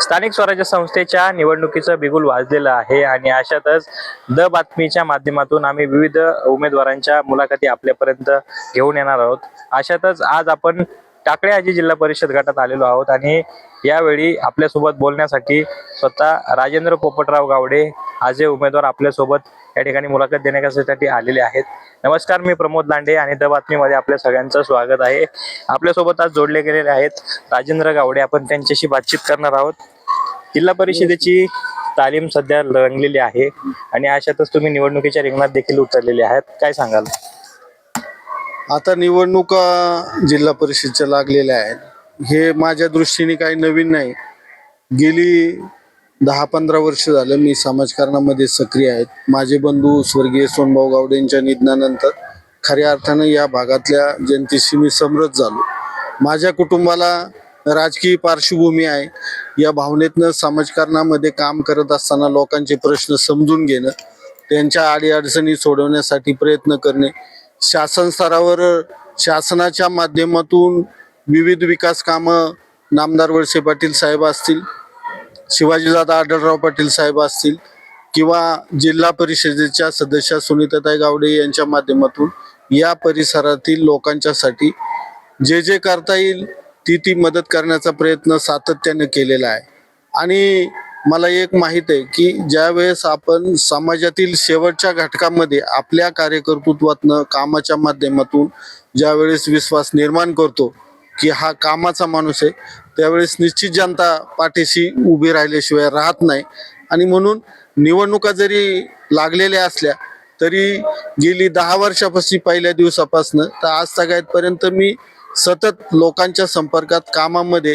स्थानिक स्वराज्य संस्थेच्या निवडणुकीचं बिगुल वाजलेलं आहे आणि अशातच द बातमीच्या माध्यमातून आम्ही विविध उमेदवारांच्या मुलाखती आपल्यापर्यंत घेऊन येणार आहोत। अशातच आज आपण टाकळी आजी जिल्हा परिषद गटात आलेलो आहोत आणि यावेळी आपल्यासोबत बोलण्यासाठी स्वतः राजेंद्र पोपटराव गावडे आज हे उमेदवार आपल्यासोबत या ठिकाणी मुलाखत देण्यासाठी आलेले आहेत। नमस्कार, मी प्रमोद लांडे आणि द बातमीमध्ये आपल्या सगळ्यांचं स्वागत आहे। आपल्यासोबत आज जोडले गेलेले आहेत राजेंद्र गावडे। आपण त्यांच्याशी बातचीत करणार आहोत। जिल्हा परिषदेची तालीम सध्या रंगलेली आहे आणि अशातच तुम्ही निवडणुकीच्या रिंगणात देखील उतरलेले आहात, काय सांगाल? आता निवडणुका जिल्हा परिषदच्या लागलेल्या आहेत, हे माझ्या दृष्टीने काही नवीन नाही। गेली 10-15 वर्ष झालं मी समाजकारणामध्ये सक्रिय आहे। माझे बंधू स्वर्गीय सोनभाऊ गावडे यांच्या निधनानंतर खऱ्या अर्थानं या भागातल्या जनतेशी मी समरस झालो। माझ्या कुटुंबाला राजकीय पार्श्वभूमी आहे। या भावनेतनं समाजकारणामध्ये काम करत असताना लोकांचे प्रश्न समजून घेणं, त्यांच्या अडीअडचणी सोडवण्यासाठी प्रयत्न करणे, शासन स्तरावर शासनाच्या माध्यमातून विविध विकास कामं नामदार वळसे पाटील साहेब असतील, शिवाजीदादा आढळराव पाटील साहेब असतील किंवा जिल्हा परिषदेच्या सदस्य सुनीताताई गावडे यांच्या माध्यमातून या परिसरातील लोकांच्यासाठी जे करता येईल ती मदत करण्याचा प्रयत्न सातत्याने केलेला आहे। आणि मला एक माहित आहे की ज्यावेळेस आपण समाजातील शेवटच्या घटकामध्ये आपल्या कार्यकर्तृत्वातनं कामाच्या माध्यमातून ज्यावेळेस विश्वास निर्माण करतो की हा कामाचा माणूस आहे, त्यावेळेस निश्चित जनता पाठीशी उभी राहिल्याशिवाय राहत नाही। आणि म्हणून निवडणुका जरी लागलेल्या असल्या तरी गेली 10 वर्षापासून पहिल्या दिवसापासून तर आज सगळ्यापर्यंत मी सतत लोकांच्या संपर्कात, कामामध्ये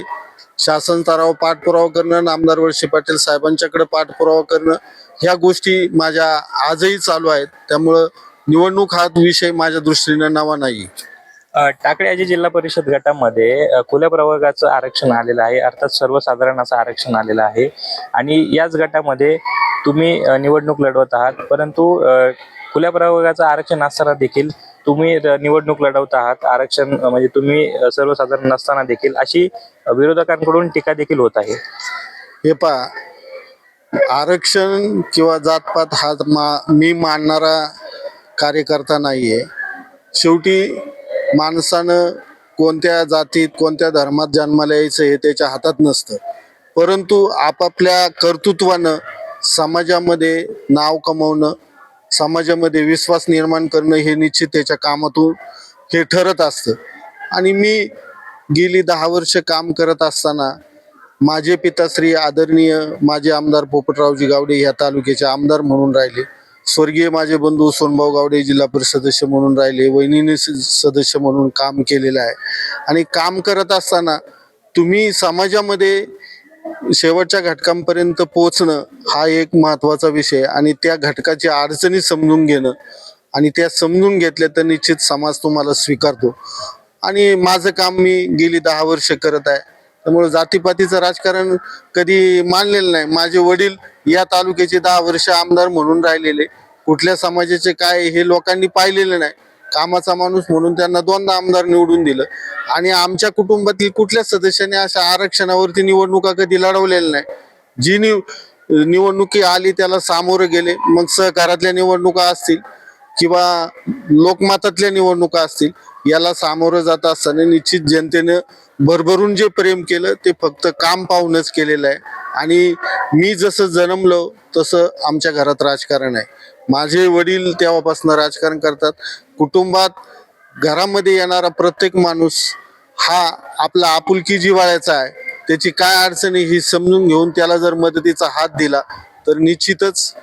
शासन स्तरावर पाठपुरावा करणं, नामदार वळसे पाटील साहेबांच्याकडे पाठपुरावा करणं, ह्या गोष्टी माझ्या आजही चालू आहेत। त्यामुळं निवडणूक हा विषय माझ्या दृष्टीने नवा नाही। टाकळी आजी जिल्हा परिषद गटामध्ये खुल्या प्रवर्गाचं आरक्षण आलेलं आहे, अर्थात सर्वसाधारण असं आरक्षण आलेलं आहे आणि याच गटामध्ये तुम्ही निवडणूक लढवत आहात। परंतु खुल्या प्रवर्गाचं आरक्षण असताना देखील तुम्ही निवडणूक लढवत आहात, आरक्षण म्हणजे तुम्ही सर्वसाधारण नसताना देखील, अशी विरोधकांकडून टीका देखील होत आहे। हे पहा, आरक्षण किंवा जातपात हा मी मानणारा कार्यकर्ता नाहीये। शेवटी माणसानं कोणत्या जातीत, कोणत्या धर्मात जन्माला यायचं हे त्याच्या हातात नसतं, परंतु आपापल्या कर्तृत्वानं समाजामध्ये नाव कमवणं, समाजामध्ये विश्वास निर्माण करणं हे निश्चित त्याच्या कामातून हे ठरत असतं। आणि मी गेली 10 वर्ष काम करत असताना माझे पिताश्री आदरणीय माजी आमदार पोपटरावजी गावडे या तालुक्याचे आमदार म्हणून राहिले, स्वर्गीय माझे बंधू सोनभाऊ गावडे जिल्हा परिषद सदस्य म्हणून राहिले, वहिनीने सदस्य म्हणून काम केलेलं आहे। आणि काम करत असताना तुम्ही समाजामध्ये शेवटच्या घटकांपर्यंत पोहोचणं हा एक महत्त्वाचा विषय आणि त्या घटकाची अडचणी समजून घेणं, आणि त्या समजून घेतल्या तर निश्चित समाज तुम्हाला स्वीकारतो। आणि माझं काम मी गेली 10 वर्ष करत आहे, त्यामुळे जातीपातीचं राजकारण कधी मानलेलं नाही। माझे वडील या तालुक्याचे 10 वर्ष आमदार म्हणून राहिलेले, कुठल्या समाजाचे काय हे लोकांनी पाहिलेलं नाही। कामाचा माणूस म्हणून त्यांना 2दा आमदार निवडून दिलं आणि आमच्या कुटुंबातील कुठल्याच सदस्याने अशा आरक्षणावरती निवडणुका कधी लढवलेल्या नाही। जी निवडणुकी आली त्याला सामोरे गेले, मग सहकारातल्या निवडणुका असतील किंवा लोकमतातल्या निवडणुका असतील, याला सामोरं जात असताना निश्चित जनतेनं भरभरून जे प्रेम केलं ते फक्त काम पाहूनच केलेलं आहे। आणि मी जसं जन्मलो तसं आमच्या घरात राजकारण आहे। माझे वडील तेव्हापासून राजकारण करतात। कुटुंबात घरामध्ये येणारा प्रत्येक माणूस हा आपला आपुलकी जिव्हाळ्याचा आहे, त्याची काय अडचणी ही समजून घेऊन त्याला जर मदतीचा हात दिला तर निश्चितच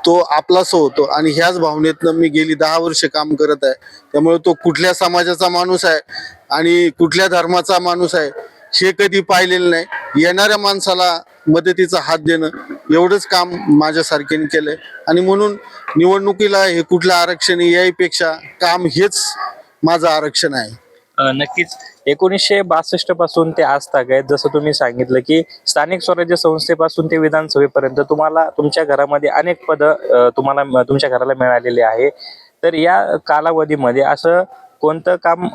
तो आपलासा होतो। आणि ह्याच भावनेतनं मी गेली 10 वर्ष काम करत आहे। त्यामुळे तो कुठल्या समाजाचा माणूस आहे आणि कुठल्या धर्माचा माणूस आहे हे कधी पाहिलेलं नाही। येणाऱ्या माणसाला मदतीचा हात देणं एवढंच काम माझ्यासारख्याने केलंय। आणि म्हणून निवडणुकीला हे कुठलं आरक्षण यापेक्षा काम हेच माझं आरक्षण आहे। नक्कीच 1962 पासून ते आज तागायत, जसं तुम्ही सांगितलं की स्थानिक स्वराज्य संस्थेपासून ते विधानसभेपर्यंत तुम्हाला तुमच्या घरामध्ये अनेक पद तुम्हाला तुमच्या घराला मिळालेले आहे। तर या कालावधीमध्ये असं कोणतं काम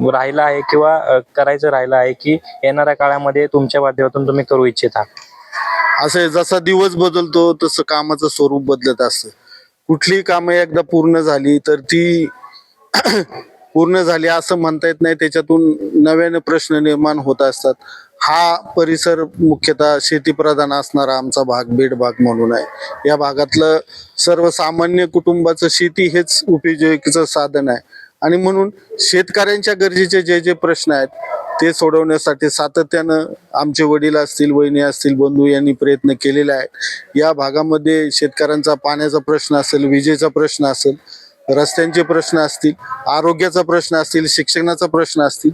राहिलं आहे किंवा करायचं राहिलं आहे की येणाऱ्या काळामध्ये तुमच्या माध्यमातून तुम्ही करू इच्छिता? असं जसा दिवस बदलतो तसं कामाचं स्वरूप बदलत असतं. कुठलीही कामं एकदा पूर्ण झाली तर ती पूर्ण झाली असं म्हणता येत नाही, त्याच्यातून नव्याने प्रश्न निर्माण होत असतात. हा परिसर मुख्यतः शेतीप्रधान असणारा आमचा भाग बीड भाग म्हणून आहे. या भागातलं सर्वसामान्य कुटुंबाचं शेती हेच उपजीविकेचं साधन आहे आणि म्हणून शेतकऱ्यांच्या गरजेचे जे जे प्रश्न आहेत ते सोडवण्यासाठी सातत्यानं आमचे वडील असतील, वहिनी असतील, बंधू यांनी प्रयत्न केलेले आहेत. या भागामध्ये शेतकऱ्यांचा पाण्याचा प्रश्न असेल, विजेचा प्रश्न असेल, रस्त्यांचे प्रश्न असतील, आरोग्याचा प्रश्न असतील, शिक्षणाचा प्रश्न असतील,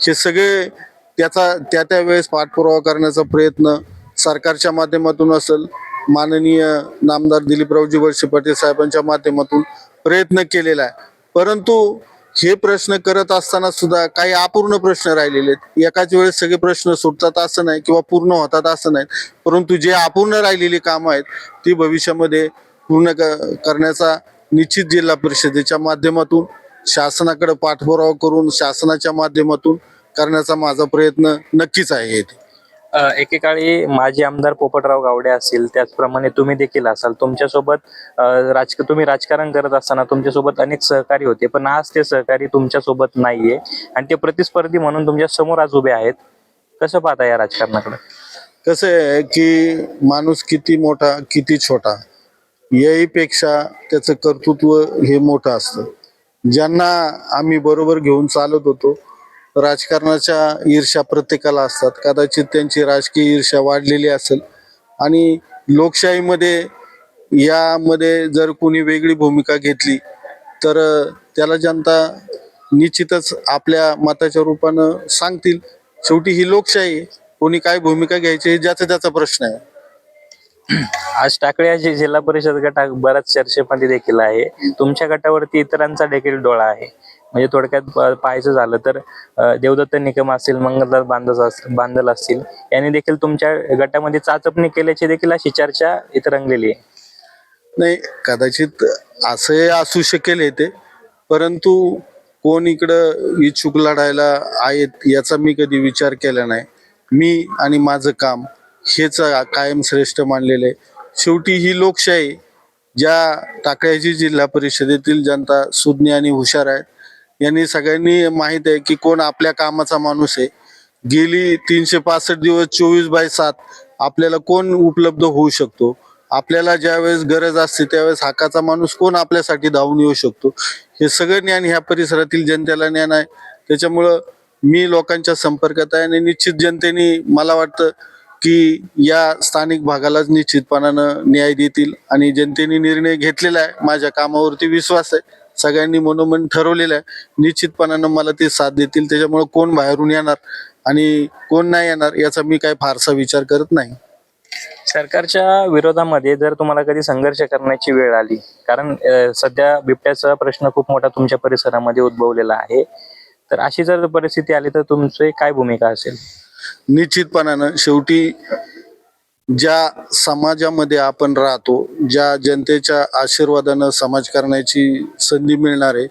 हे सगळे त्या त्या वेळेस पाठपुरावा करण्याचा प्रयत्न सरकारच्या माध्यमातून असेल, माननीय नामदार दिलीपरावजी वळसे पाटील साहेबांच्या माध्यमातून प्रयत्न केलेला आहे. परंतु हे प्रश्न करत असताना सुद्धा काही अपूर्ण प्रश्न राहिलेले आहेत. एकाच वेळेस सगळे प्रश्न सुटतात असं नाही किंवा पूर्ण होतात असं नाही, परंतु जे अपूर्ण राहिलेली कामं आहेत ती भविष्यामध्ये पूर्ण करण्याचा निश्चित जिल्हा परिषदेच्या माध्यमातून शासनाकडे पाठपुरावा करून शासनाच्या माध्यमातून करण्याचा माझा प्रयत्न नक्कीच आहे. एकेकाळी माजी आमदार पोपटराव गावडे असतील, त्याचप्रमाणे तुम्ही देखील असाल. तुमच्यासोबत तुम्ही राजकारण करत असताना तुमच्यासोबत अनेक सहकारी होते, पण आज ते सहकारी तुमच्यासोबत नाहीये आणि ते प्रतिस्पर्धी म्हणून तुमच्या समोर आज उभे आहेत. कसं पाहता या राजकारणाकडे? कसं आहे की माणूस किती मोठा किती छोटा याहीपेक्षा त्याचं कर्तृत्व हे मोठं असतं. ज्यांना आम्ही बरोबर घेऊन चालत होतो, राजकारणाच्या ईर्ष्या प्रत्येकाला असतात. कदाचित त्यांची राजकीय ईर्ष्या वाढलेली असेल आणि लोकशाहीमध्ये यामध्ये जर कोणी वेगळी भूमिका घेतली तर त्याला जनता निश्चितच आपल्या मताच्या रूपानं सांगतील. शेवटी ही लोकशाही आहे. कोणी काय भूमिका घ्यायची हे ज्याचा त्याचा प्रश्न आहे. आज टाकळी या जिल्हा परिषद गट बऱ्याच चर्चेमध्ये देखील आहे. तुमच्या गटावरती इतरांचा देखील डोळा आहे. म्हणजे थोडक्यात पाहायचं झालं तर देवदत्त निकम असतील, मंगलदास बांदल असतील, यांनी देखील तुमच्या गटामध्ये चाचपणी केल्याची देखील अशी चर्चा इथं रंगलेली आहे. नाही, कदाचित असंही असू शकेल हे ते, परंतु कोण इकडं इच्छुक लढायला आहेत याचा मी कधी विचार केला नाही. मी आणि माझं काम हेच कायम श्रेष्ठ मानलेलं आहे. शेवटी ही लोकशाही, ज्या टाकळ्याची जिल्हा परिषदेतील जनता सुज्ञ आणि हुशार आहे, यांनी सगळ्यांनी माहीत आहे की कोण आपल्या कामाचा माणूस आहे. गेली 365 दिवस 24/7 आपल्याला कोण उपलब्ध होऊ शकतो, आपल्याला ज्यावेळेस गरज असते त्यावेळेस हक्काचा माणूस कोण आपल्यासाठी धावून येऊ शकतो, हे सगळं ज्ञान ह्या परिसरातील जनतेला ज्ञान आहे. त्याच्यामुळं मी लोकांच्या संपर्कात आहे आणि निश्चित जनतेने मला वाटतं की या स्थानिक भागालाच निश्चितपणानं न्याय देतील आणि जनतेने निर्णय घेतलेला आहे. माझ्या कामावरती विश्वास आहे. सगळ्यांनी मनोमन ठरवलेलं आहे. निश्चितपणानं मला ते साथ देतील. त्याच्यामुळे कोण बाहेरून येणार आणि कोण नाही येणार याचा मी काही फारसा विचार करत नाही. सरकारच्या विरोधामध्ये जर तुम्हाला कधी संघर्ष करण्याची वेळ आली, कारण सध्या बिबट्याचा प्रश्न खूप मोठा तुमच्या परिसरामध्ये उद्भवलेला आहे, तर अशी जर परिस्थिती आली तर तुमची काय भूमिका असेल? निश्चितपणानं शेवटी ज्या समाजामध्ये आपण राहतो, ज्या जनतेच्या आशीर्वादानं समाज करण्याची संधी मिळणार आहे,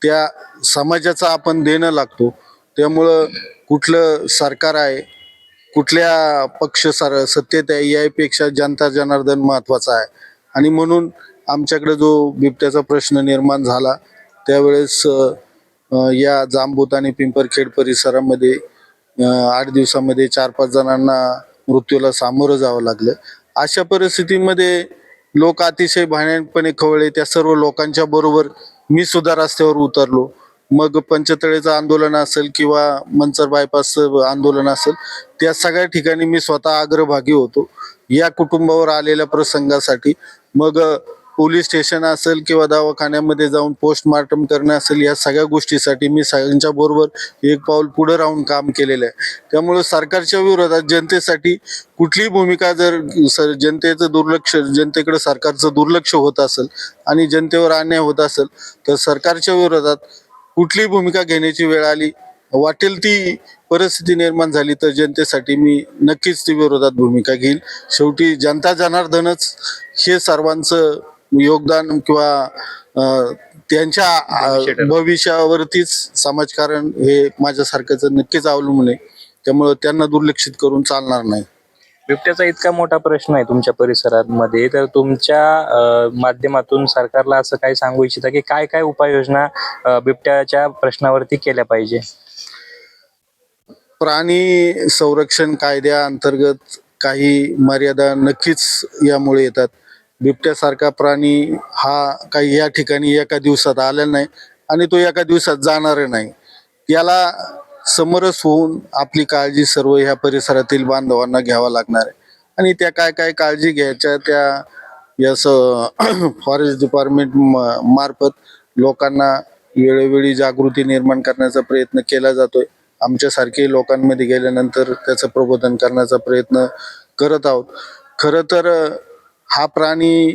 त्या समाजाचा आपण देणं लागतो. त्यामुळं कुठलं सरकार आहे, कुठल्या पक्ष सत्तेत आहे यापेक्षा जनता जनार्दन महत्वाचा आहे. आणि म्हणून आमच्याकडे जो बिबट्याचा प्रश्न निर्माण झाला त्यावेळेस या जांबूत आणि पिंपरखेड परिसरामध्ये 8 दिवसामध्ये 4-5 जणांना मृत्यूला सामोरं जावं लागलं. अशा परिस्थितीमध्ये लोक अतिशय भयानकपणे खवळले. त्या सर्व लोकांच्या बरोबर मी सुद्धा रस्त्यावर उतरलो. मग पंचतळेचं आंदोलन असेल किंवा मंचर बायपासचं आंदोलन असेल, त्या सगळ्या ठिकाणी मी स्वतः अग्रभागी होतो या कुटुंबावर आलेल्या प्रसंगासाठी. मग पोलीस स्टेशन असेल किंवा दवाखान्यामध्ये जाऊन पोस्टमार्टम करणं असेल, या सगळ्या गोष्टीसाठी मी सगळ्यांच्या बरोबर एक पाऊल पुढे राहून काम केलेलं आहे. त्यामुळे सरकारच्या विरोधात जनतेसाठी कुठलीही भूमिका जर जनतेचं दुर्लक्ष, जनतेकडे सरकारचं दुर्लक्ष होत असेल आणि जनतेवर अन्याय होत असेल तर सरकारच्या विरोधात कुठलीही भूमिका घेण्याची वेळ आली, वाटेल ती परिस्थिती निर्माण झाली तर जनतेसाठी मी नक्कीच ती विरोधात भूमिका घेईल. शेवटी जनता जनार्दनच हे सर्वांचं योगदान किंवा त्यांच्या भविष्यावरतीच समाजकारण हे माझ्यासारखंच नक्कीच अवलंबून आहे. त्यामुळं त्यांना दुर्लक्षित करून चालणार नाही. बिबट्याचा इतका मोठा प्रश्न आहे तुमच्या परिसरामध्ये, तर तुमच्या माध्यमातून सरकारला असं काय सांगू इच्छिता की काय काय उपाययोजना बिबट्याच्या प्रश्नावरती केल्या पाहिजे? प्राणी संरक्षण कायद्याअंतर्गत काही मर्यादा नक्कीच यामुळे येतात. बिबट्यासारखा प्राणी हा काही या ठिकाणी एका दिवसात आलेला नाही आणि तो एका दिवसात जाणार नाही. याला समरस होऊन आपली काळजी सर्व ह्या परिसरातील बांधवांना घ्यावा लागणार आहे. आणि त्या काय काय काळजी घ्यायच्या त्या यस फॉरेस्ट डिपार्टमेंट मार्फत लोकांना वेळोवेळी जागृती निर्माण करण्याचा प्रयत्न केला जातोय. आमच्यासारखे लोकांमध्ये गेल्यानंतर त्याचं प्रबोधन करण्याचा प्रयत्न करत आहोत. खरं तर हा प्राणी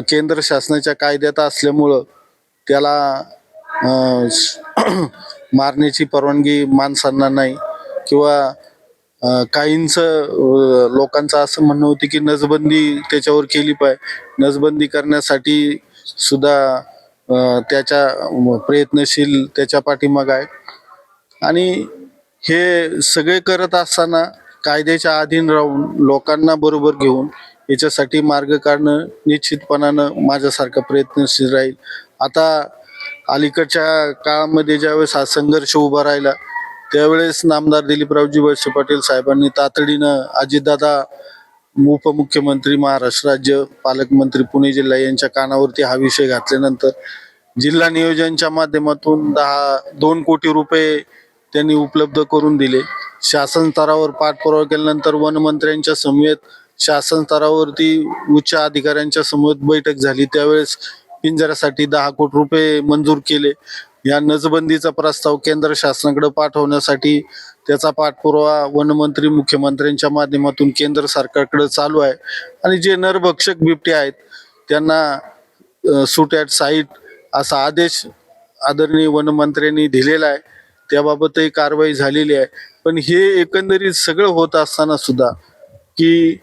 केंद्र शासनाच्या कायद्यात असल्यामुळं त्याला मारण्याची परवानगी माणसांना नाही किंवा काहींचं लोकांचं असं म्हणणं होतं की नसबंदी त्याच्यावर केली पाहिजे. नसबंदी करण्यासाठी सुद्धा त्याच्या प्रयत्नशील त्याच्या पाठीमागं आहे. आणि हे सगळे करत असताना कायद्याच्या अधीन राहून लोकांना बरोबर घेऊन याच्यासाठी मार्ग काढणं निश्चितपणानं माझ्यासारखा प्रयत्नशील राहील. आता अलीकडच्या काळामध्ये ज्यावेळेस हा संघर्ष उभा राहिला त्यावेळेस नामदार दिलीपरावजी वळसे पाटील साहेबांनी तातडीनं अजितदादा उपमुख्यमंत्री महाराष्ट्र राज्य पालकमंत्री पुणे जिल्हा यांच्या कानावरती हा विषय घातल्यानंतर जिल्हा नियोजनच्या माध्यमातून 2 कोटी रुपये त्यांनी उपलब्ध करून दिले. शासन स्तरावर पाठपुरावा केल्यानंतर वनमंत्र्यांच्या समवेत शासन स्तरावरती उच्च अधिकाऱ्यांच्या समवेत बैठक झाली. त्यावेळेस पिंजऱ्यासाठी 10 कोटी रुपये मंजूर केले. या नसबंदीचा प्रस्ताव केंद्र शासनाकडे पाठवण्यासाठी त्याचा पाठपुरावा वनमंत्री मुख्यमंत्र्यांच्या माध्यमातून केंद्र सरकारकडे चालू आहे. आणि जे नरभक्षक बिबटे आहेत त्यांना शूट ॲट साईट असा आदेश आदरणीय वनमंत्र्यांनी दिलेला आहे. त्याबाबतही कारवाई झालेली आहे. पण हे एकंदरीत सगळं होत असताना सुद्धा की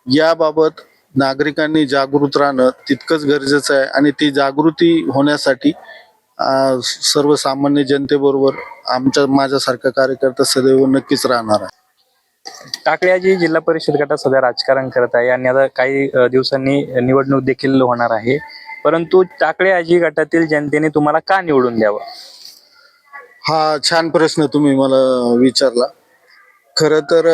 याबाबत नागरिकांनी जागृत राहणं तितकंच गरजेचं आहे. आणि ती जागृती होण्यासाठी सर्वसामान्य जनतेबरोबर माझ्यासारखा कार्यकर्ता सदैव नक्कीच राहणार आहे. टाकळी आजी जिल्हा परिषद गटात सध्या राजकारण करत आहे आणि आता काही दिवसांनी निवडणूक देखील होणार आहे. परंतु टाकळी आजी गटातील जनतेने तुम्हाला का निवडून द्यावं? हा छान प्रश्न तुम्ही मला विचारला. खरं तर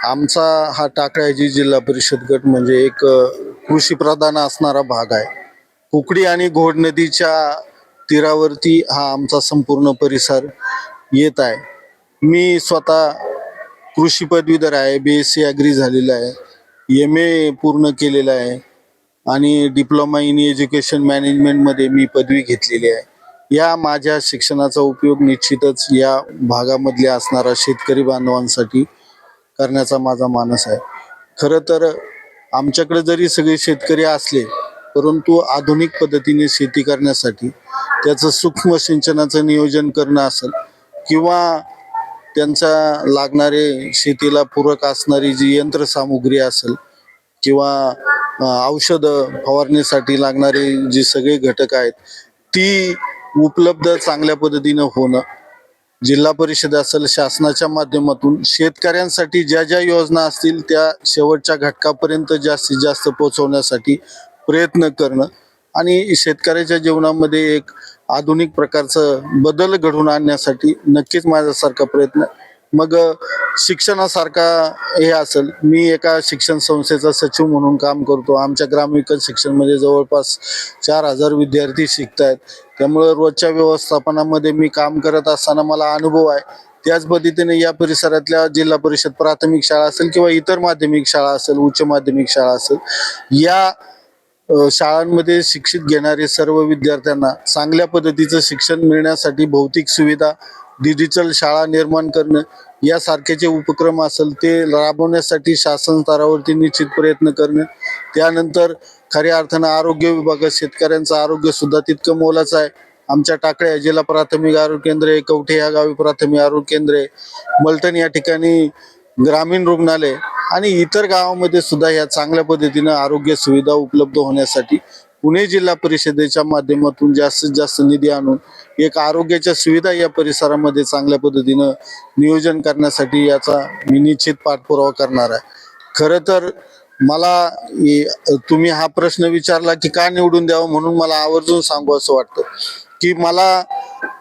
आमचा हा टाकळी जिल्हा परिषद गट म्हणजे एक कृषी प्रधान असणारा भाग आहे. कुकडी आणि घोड नदीच्या तीरावरती हा आमचा संपूर्ण परिसर येत आहे. मी स्वतः कृषी पदवीधर आहे. BSc ॲग्री झालेला आहे. MA पूर्ण केलेला आहे आणि डिप्लोमा इन एज्युकेशन मॅनेजमेंटमध्ये मी पदवी घेतलेली आहे. या माझ्या शिक्षणाचा उपयोग निश्चितच या भागामधल्या असणाऱ्या शेतकरी बांधवांसाठी करण्याचा माझा मानस आहे. खरं तर आमच्याकडे जरी सगळे शेतकरी असले परंतु आधुनिक पद्धतीने शेती करण्यासाठी त्याचं सूक्ष्म सिंचनाचं नियोजन करणं असेल किंवा त्यांचा लागणारे शेतीला पूरक असणारी जी यंत्रसामुग्री असेल किंवा औषधं फवारणीसाठी लागणारे जे सगळे घटक आहेत ती उपलब्ध चांगल्या पद्धतीनं होणं, जिल्हा परिषद असेल शासनाच्या माध्यमातून शेतकऱ्यांसाठी ज्या ज्या योजना असतील त्या शेवटच्या घटकापर्यंत जास्तीत जास्त पोहोचवण्यासाठी प्रयत्न करणं आणि शेतकऱ्याच्या जीवनामध्ये एक आधुनिक प्रकारचं बदल घडवून आणण्यासाठी नक्कीच माझ्यासारखा प्रयत्न. मग शिक्षणासारखा हे असेल, मी एका शिक्षण संस्थेचा सचिव म्हणून काम करतो. आमच्या ग्रामविकास शिक्षणमध्ये जवळपास 4,000 विद्यार्थी शिकत आहेत. त्यामुळे रोजच्या व्यवस्थापनामध्ये मी काम करत असताना मला अनुभव आहे. त्याच पद्धतीने या परिसरातल्या जिल्हा परिषद प्राथमिक शाळा असेल किंवा इतर माध्यमिक शाळा असेल, उच्च माध्यमिक शाळा असेल, या शाळांमध्ये शिक्षित घेणारे सर्व विद्यार्थ्यांना चांगल्या पद्धतीचं शिक्षण मिळण्यासाठी भौतिक सुविधा, डिजिटल शाळा निर्माण करणं यासारखेचे उपक्रम असेल ते राबवण्यासाठी शासन स्तरावरती निश्चित प्रयत्न करणं. त्यानंतर खऱ्या अर्थानं आरोग्य विभागात शेतकऱ्यांचं आरोग्य सुद्धा तितकं मोलाचं आहे. आमच्या टाकळी जिल्हा प्राथमिक आरोग्य केंद्र आहे, कवठे या गावी प्राथमिक आरोग्य केंद्र आहे, मलटण या ठिकाणी ग्रामीण रुग्णालय आणि इतर गावामध्ये सुद्धा या चांगल्या पद्धतीनं आरोग्य सुविधा उपलब्ध होण्यासाठी पुणे जिल्हा परिषदेच्या माध्यमातून जास्तीत जास्त निधी आणून एक आरोग्याच्या सुविधा या परिसरामध्ये चांगल्या पद्धतीनं नियोजन करण्यासाठी याचा मी निश्चित पाठपुरावा करणार आहे. खरं तर मला तुम्ही हा प्रश्न विचारला की का निवडून द्यावं, म्हणून मला आवर्जून सांगू असं वाटतं की मला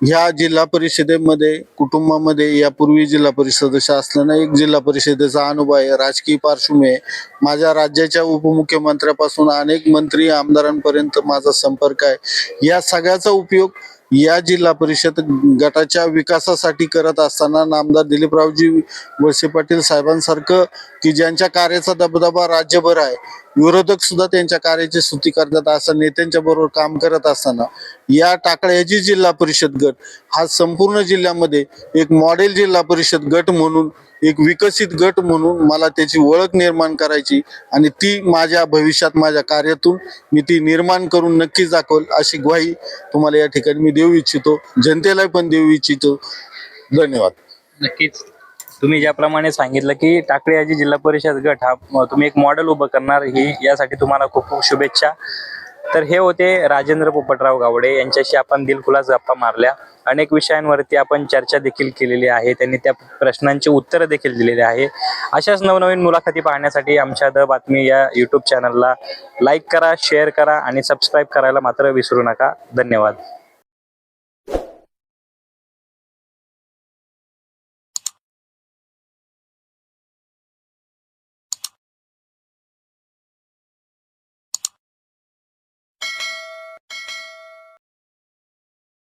ह्या जिल्हा परिषदेमध्ये कुटुंबामध्ये यापूर्वी जिल्हा परिषद सदस्य असल्यानं एक जिल्हा परिषदेचा अनुभव आहे, राजकीय पार्श्वभूमी आहे. माझ्या राज्याच्या उपमुख्यमंत्र्यापासून अनेक मंत्री आमदारांपर्यंत माझा संपर्क आहे. या सगळ्याचा उपयोग या जिल्हा परिषद गटाच्या विकासासाठी करत असताना नामदार दिलीपरावजी वळसे पाटील साहेबांसारखं की ज्यांच्या कार्याचा दबदबा राज्यभर आहे, विरोधक सुद्धा त्यांच्या कार्याची स्तुती करतात, अशा नेत्यांच्या बरोबर काम करत असताना या टाकळ्याची जिल्हा परिषद गट हा संपूर्ण जिल्ह्यामध्ये एक मॉडेल जिल्हा परिषद गट म्हणून, एक विकसित गट म्हणून मला त्याची ओळख निर्माण करायची आणि ती माझ्या भविष्यात माझ्या कार्यातून मी ती निर्माण करून नक्कीच दाखवल, अशी ग्वाही तुम्हाला या ठिकाणी मी देऊ इच्छितो, जनतेला पण देऊ इच्छितो. धन्यवाद. नक्कीच तुम्ही ज्याप्रमाणे सांगितलं की टाकळी आजी जिल्हा परिषद गट हा तुम्ही एक मॉडेल उभं करणार, ही यासाठी तुम्हाला खूप खूप शुभेच्छा. तर हे होते राजेंद्र पोपटराव गावडे, यांच्याशी आपण दिलखुलास गप्पा मारल्या. अनेक विषयांवरती आपण चर्चा देखील केलेली आहे, त्यांनी त्या प्रश्नांची उत्तरं देखील दिलेली आहे. अशाच नवनवीन मुलाखती पाहण्यासाठी आमच्या द बातमी या यूट्यूब चॅनलला लाईक करा, शेअर करा आणि सबस्क्राईब करायला मात्र विसरू नका. धन्यवाद.